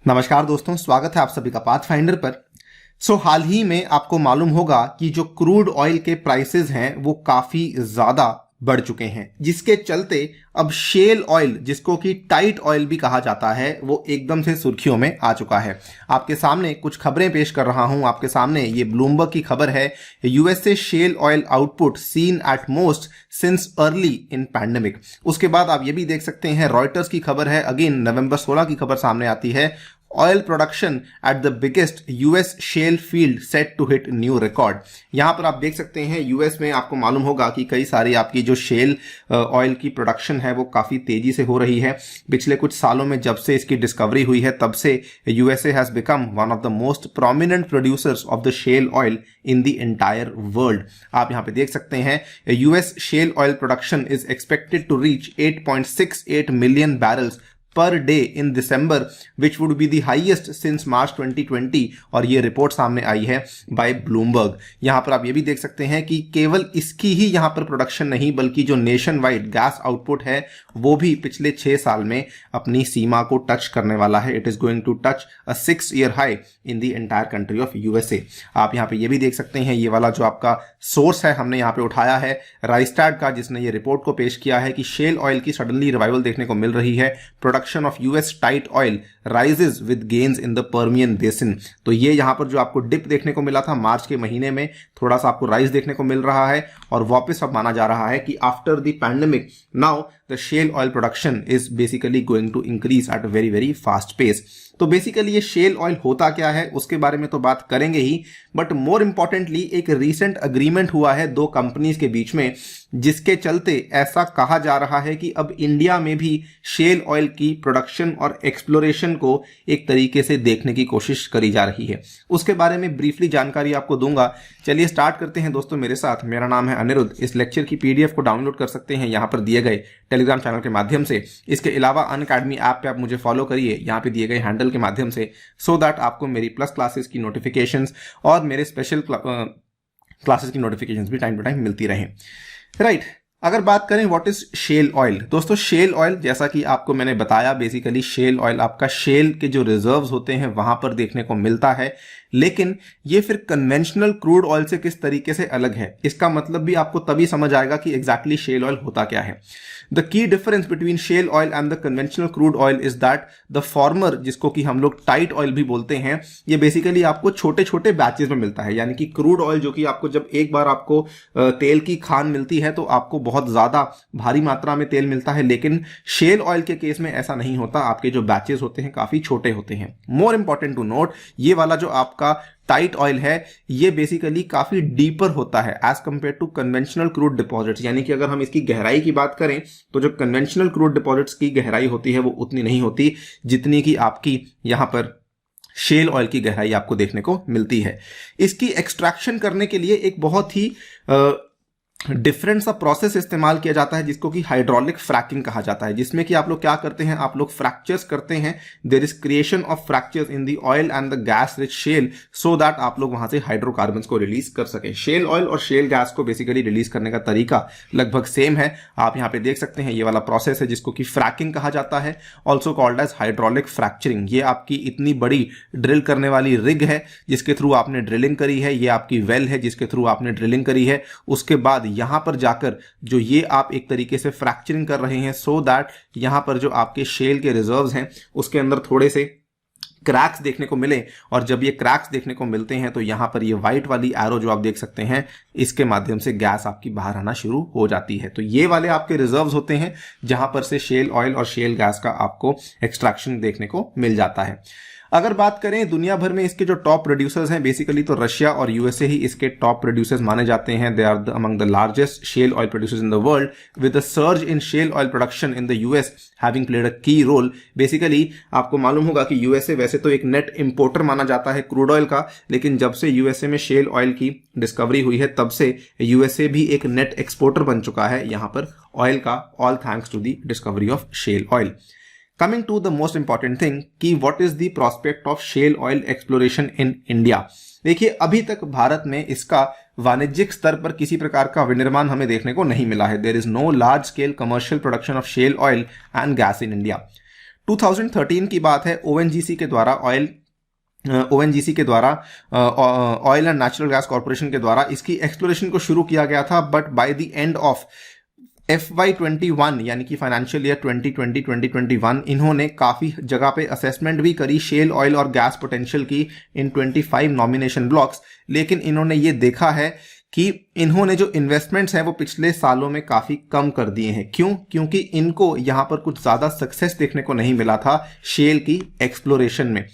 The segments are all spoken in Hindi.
नमस्कार दोस्तों, स्वागत है आप सभी का पाथफाइंडर पर। हाल ही में आपको मालूम होगा कि जो क्रूड ऑयल के प्राइसेस हैं वो काफ़ी ज़्यादा बढ़ चुके हैं, जिसके चलते अब शेल ऑयल, जिसको कि टाइट ऑयल भी कहा जाता है, वो एकदम से सुर्खियों में आ चुका है। आपके सामने कुछ खबरें पेश कर रहा हूं। आपके सामने ये ब्लूमबर्ग की खबर है, USA shale oil output seen at most since early in pandemic. उसके बाद आप ये भी देख सकते हैं, रॉयटर्स की खबर है, अगेन नवंबर 16 की खबर सामने आती है, oil production at the biggest US shale field set to hit new record. यहां पर आप देख सकते हैं यूएस में आपको मालूम होगा कि कई सारी आपकी जो शेल ऑयल की प्रोडक्शन है वो काफी तेजी से हो रही है। पिछले कुछ सालों में जब से इसकी डिस्कवरी हुई है तब से USA has become one of the most prominent producers of the shale oil in the entire world. आप यहां पे देख सकते हैं, US shale oil production is expected to reach 8.68 million barrels per day in December, which would be the highest since March 2020। और ये रिपोर्ट सामने आई है बाय ब्लूमबर्ग। यहां पर आप ये भी देख सकते हैं कि केवल इसकी ही यहां पर प्रोडक्शन नहीं, बल्कि जो नेशन वाइड गैस आउटपुट है वो भी पिछले 6 साल में अपनी सीमा को टच करने वाला है। It is going to touch a 6-year high in the entire country of USA. आप यहां पे ये भी देख सकते हैं, ये वाला जो आपका सोर्स है हमने यहां पे उठाया है राइस्टैट का, जिसने ये रिपोर्ट को पेश किया है कि शेल ऑयल की सडनली रिवाइवल देखने को मिल रही है। Production of US tight oil rises with gains in the Permian basin. तो ये यहां पर जो आपको डिप देखने को मिला था मार्च के महीने में, थोड़ा सा आपको राइज देखने को मिल रहा है और वापस अब माना जा रहा है कि after the pandemic now the shale oil production is basically going to increase at a very very fast pace. तो बेसिकली ये शेल ऑयल होता क्या है उसके बारे में तो बात करेंगे ही, बट मोर इंपॉर्टेंटली एक रीसेंट अग्रीमेंट हुआ है 2 कंपनीज के बीच में, जिसके चलते ऐसा कहा जा रहा है कि अब इंडिया में भी शेल ऑयल की प्रोडक्शन और एक्सप्लोरेशन को एक तरीके से देखने की कोशिश करी जा रही है। उसके बारे में ब्रीफली जानकारी आपको दूंगा। चलिए स्टार्ट करते हैं दोस्तों मेरे साथ। मेरा नाम है अनिरुद्ध। इस लेक्चर की पीडीएफ को डाउनलोड कर सकते हैं यहाँ पर दिए गए टेलीग्राम चैनल के माध्यम से। इसके अलावा अनअकैडमी ऐप पे आप मुझे फॉलो करिए यहाँ पे दिए गए हैंडल के माध्यम से, सो दैट आपको मेरी प्लस क्लासेस की नोटिफिकेशंस और मेरे स्पेशल क्लासेस की नोटिफिकेशंस भी टाइम टू टाइम मिलती रहें। राइट, अगर बात करें व्हाट इज शेल ऑयल, दोस्तों शेल ऑयल जैसा कि आपको मैंने बताया, बेसिकली शेल ऑयल आपका शेल के जो रिजर्व्स होते हैं वहां पर देखने को मिलता है, लेकिन ये फिर कन्वेंशनल क्रूड ऑयल से किस तरीके से अलग है, इसका मतलब भी आपको तभी समझ आएगा कि एग्जैक्टली शेल ऑयल होता क्या है। The key difference between shale oil and the conventional crude oil is that the former, जिसको कि हम लोग टाइट ऑयल भी बोलते हैं, ये बेसिकली आपको छोटे छोटे बैचेस में मिलता है। यानी कि क्रूड ऑयल जो कि आपको जब एक बार आपको तेल की खान मिलती है तो आपको बहुत ज्यादा भारी मात्रा में तेल मिलता है, लेकिन शेल ऑयल के केस में ऐसा नहीं होता। आपके जो बैचेस होते हैं काफी छोटे होते हैं। मोर इंपॉर्टेंट टू नोट, ये वाला जो आपका टाइट ऑयल है ये बेसिकली काफी डीपर होता है as compare to conventional crude deposits. यानी कि अगर हम इसकी गहराई की बात करें तो जो कन्वेंशनल क्रूड डिपॉजिट्स की गहराई होती है वो उतनी नहीं होती जितनी कि आपकी यहां पर शेल ऑयल की गहराई आपको देखने को मिलती है। इसकी एक्सट्रैक्शन करने के लिए एक बहुत ही डिफरेंट सा प्रोसेस इस्तेमाल किया जाता है जिसको कि हाइड्रोलिक फ्रैकिंग कहा जाता है, जिसमें कि आप लोग क्या करते हैं, आप लोग फ्रैक्चर्स करते हैं। There is creation of fractures in the oil and the gas rich shale, so that आप लोग वहां से हाइड्रोकार्बन्स को रिलीज कर सके। शेल ऑयल और शेल गैस को बेसिकली रिलीज करने का तरीका लगभग सेम है। आप यहां पे देख सकते हैं ये वाला प्रोसेस है जिसको कि फ्रैकिंग कहा जाता है, also called as hydraulic fracturing. ये आपकी इतनी बड़ी ड्रिल करने वाली रिग है जिसके थ्रू आपने ड्रिलिंग करी है, ये आपकी वेल है जिसके थ्रू आपने ड्रिलिंग करी है। उसके बाद यहां पर जाकर जो ये आप एक तरीके से फ्रैक्चरिंग कर रहे हैं, सो दैट यहां पर जो आपके शेल के रिजर्व्स हैं उसके अंदर थोड़े से क्रैक्स देखने को मिले। और जब ये क्रैक्स देखने को मिलते हैं तो यहां पर ये व्हाइट वाली एरो जो आप देख सकते हैं, इसके माध्यम से गैस आपकी बाहर आना शुरू हो जाती है। तो ये वाले आपके रिजर्व्स होते हैं जहां पर से शेल ऑयल और शेल गैस का आपको एक्सट्रैक्शन देखने को मिल जाता है। अगर बात करें दुनिया भर में इसके जो टॉप प्रोड्यूसर्स हैं, बेसिकली तो रशिया और यूएसए ही इसके टॉप प्रोड्यूसर्स माने जाते हैं। They are among the largest shale oil producers in the world, with a surge in shale oil production in the US having played a key role. Basically आपको मालूम होगा कि यूएसए वैसे तो एक नेट इंपोर्टर माना जाता है क्रूड ऑयल का, लेकिन जब से यूएसए में शेल ऑयल की डिस्कवरी हुई है तब से यूएसए भी एक नेट एक्सपोर्टर बन चुका है यहां पर ऑयल का, all thanks to the discovery of shale oil. Coming to the most important thing कि what is the prospect of shale oil exploration in India। देखिए अभी तक भारत में इसका वाणिज्यिक स्तर पर किसी प्रकार का विनिर्माण हमें देखने को नहीं मिला है। There is no large scale commercial production of shale oil and gas in India. 2013 की बात है, ओएनजीसी के द्वारा oil and natural gas corporation के द्वारा इसकी एक्सप्लोरेशन को शुरू किया गया था, but by the end of FY21 यानी कि फाइनेंशियल ईयर 2020-2021 इन्होंने काफी जगह पे असेसमेंट भी करी शेल ऑयल और गैस पोटेंशियल की इन 25 नॉमिनेशन ब्लॉक्स, लेकिन इन्होंने ये देखा है कि इन्होंने जो इन्वेस्टमेंट्स हैं वो पिछले सालों में काफी कम कर दिए हैं। क्यों? क्योंकि इनको यहां पर कुछ ज्यादा सक्सेस देखने को नहीं मिला था शेल की एक्सप्लोरेशन में।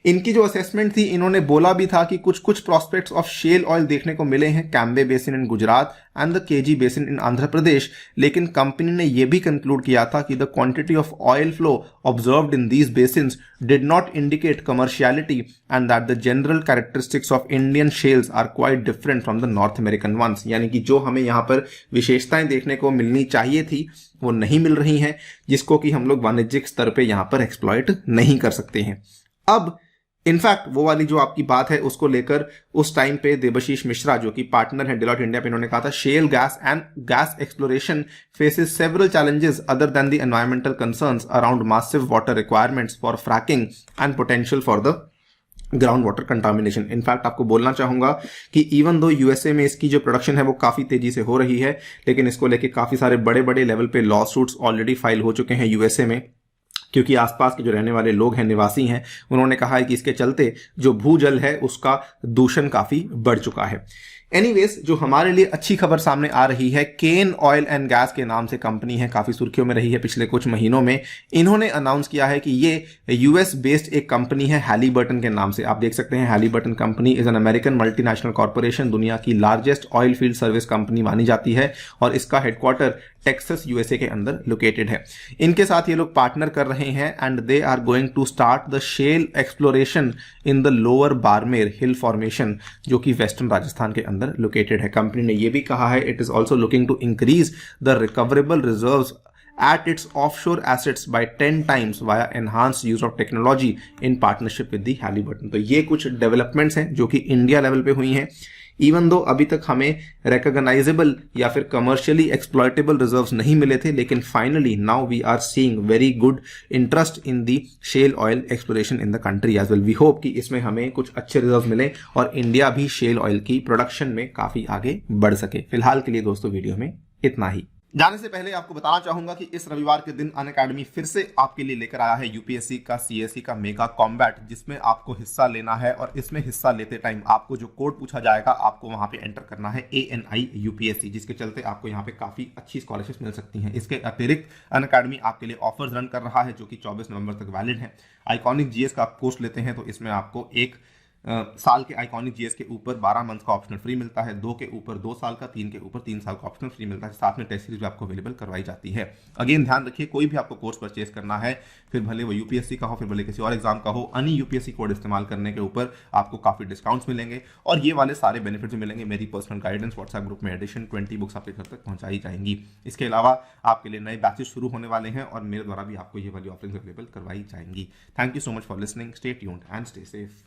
इनकी जो असेसमेंट थी, इन्होंने बोला भी था कि कुछ कुछ प्रोस्पेक्ट्स ऑफ शेल ऑयल देखने को मिले हैं, Cambay basin in Gujarat and the KG basin in Andhra Pradesh, लेकिन कंपनी ने यह भी कंक्लूड किया था कि the quantity of oil flow observed in these basins did not indicate commerciality and that the general characteristics of Indian shales are quite different from the North American ones. यानी कि जो हमें यहाँ पर विशेषताएं देखने को मिलनी चाहिए थी वो नहीं मिल रही हैं, जिसको कि हम लोग वाणिज्यिक स्तर पर यहाँ पर एक्सप्लॉइट नहीं कर सकते हैं। अब इनफैक्ट वो वाली जो आपकी बात है उसको लेकर उस टाइम पे देबशीष मिश्रा जो कि पार्टनर है डिलॉयट इंडिया पे, इन्होंने कहा था shell gas and gas exploration faces several challenges other than the environmental concerns around massive water requirements for fracking and potential for the ground water contamination. In fact आपको बोलना चाहूंगा कि इवन दो यूएसए में इसकी जो प्रोडक्शन है वो काफी तेजी से हो रही है, लेकिन इसको लेके काफी सारे बड़े बड़े लेवल पे लॉ सूट्स ऑलरेडी फाइल हो चुके हैं यूएसए में, क्योंकि आसपास के जो रहने वाले लोग हैं, निवासी हैं, उन्होंने कहा है कि इसके चलते जो भूजल है उसका दूषण काफी बढ़ चुका है। एनीवेज, जो हमारे लिए अच्छी खबर सामने आ रही है, केन ऑयल एंड गैस के नाम से कंपनी है, काफी सुर्खियों में रही है पिछले कुछ महीनों में। इन्होंने अनाउंस किया है कि ये यूएस बेस्ड एक कंपनी है हैलीबर्टन के नाम से। आप देख सकते हैं Halliburton company is an American multinational corporation, दुनिया की largest oil field service company मानी जाती है और इसका हेडक्वार्टर टेक्सास यूएसए के अंदर लोकेटेड है। इनके साथ ये लोग पार्टनर कर रहे हैं and they are going to start the shale exploration in the lower Barmer hill formation, जो कि वेस्टर्न राजस्थान के अंदर लोकेटेड है। कंपनी ने यह भी कहा है it is also looking to increase the recoverable reserves at its offshore assets by 10 times via enhanced use of technology in partnership with the Halliburton। तो ये कुछ डेवलपमेंट्स हैं जो कि इंडिया लेवल पे हुई हैं। इवन दो अभी तक हमें रिकॉग्नाइजेबल या फिर कमर्शियली एक्सप्लॉयटेबल रिजर्व्स नहीं मिले थे, लेकिन finally now we are seeing very good interest in the shale oil exploration in the country as well. We hope कि इसमें हमें कुछ अच्छे रिजर्व मिले और इंडिया भी शेल ऑयल की प्रोडक्शन में काफी आगे बढ़ सके। फिलहाल के लिए दोस्तों वीडियो में इतना ही। जाने से पहले आपको बताना चाहूंगा कि इस रविवार के दिन अनअकैडमी फिर से आपके लिए लेकर आया है यूपीएससी का सीएससी का मेगा कॉम्बैट, जिसमें आपको हिस्सा लेना है और इसमें हिस्सा लेते टाइम आपको जो कोड पूछा जाएगा आपको वहां पे एंटर करना है ANI UPSC, जिसके चलते आपको यहाँ पे काफी अच्छी स्कॉलरशिप मिल सकती हैं। इसके अतिरिक्त अनअकैडमी आपके लिए ऑफर्स रन कर रहा है जो कि 24 नवंबर तक वैलिड है। आइकॉनिक जीएस का आप कोर्स लेते हैं तो इसमें आपको एक साल के आइकॉनिक जीएस के ऊपर 12 मंथ का ऑप्शनल फ्री मिलता है, 2 के ऊपर 2 साल का, 3 के ऊपर 3 साल का ऑप्शनल फ्री मिलता है, साथ में टेस्ट सीरीज भी आपको अवेलेबल करवाई जाती है। अगेन ध्यान रखिए, कोई भी आपको कोर्स परचेज करना है, फिर भले वो यूपीएससी का हो, फिर भले किसी और एग्जाम का हो, अनी यूपीएससी कोड इस्तेमाल करने के ऊपर आपको काफी डिस्काउंट्स मिलेंगे और ये वाले सारे बेनिफिट्स मिलेंगे। मेरी पर्सनल गाइडेंस व्हाट्सएप ग्रुप में एडिशन 20 बुक्स आपके घर तक पहुंचाई जाएंगी। इसके अलावा आपके लिए नए बैचेस शुरू होने वाले हैं और मेरे द्वारा भी आपको ये वाली ऑफरिंग्स अवेलेबल करवाई जाएंगी। Thank you so much for listening, stay tuned and stay safe.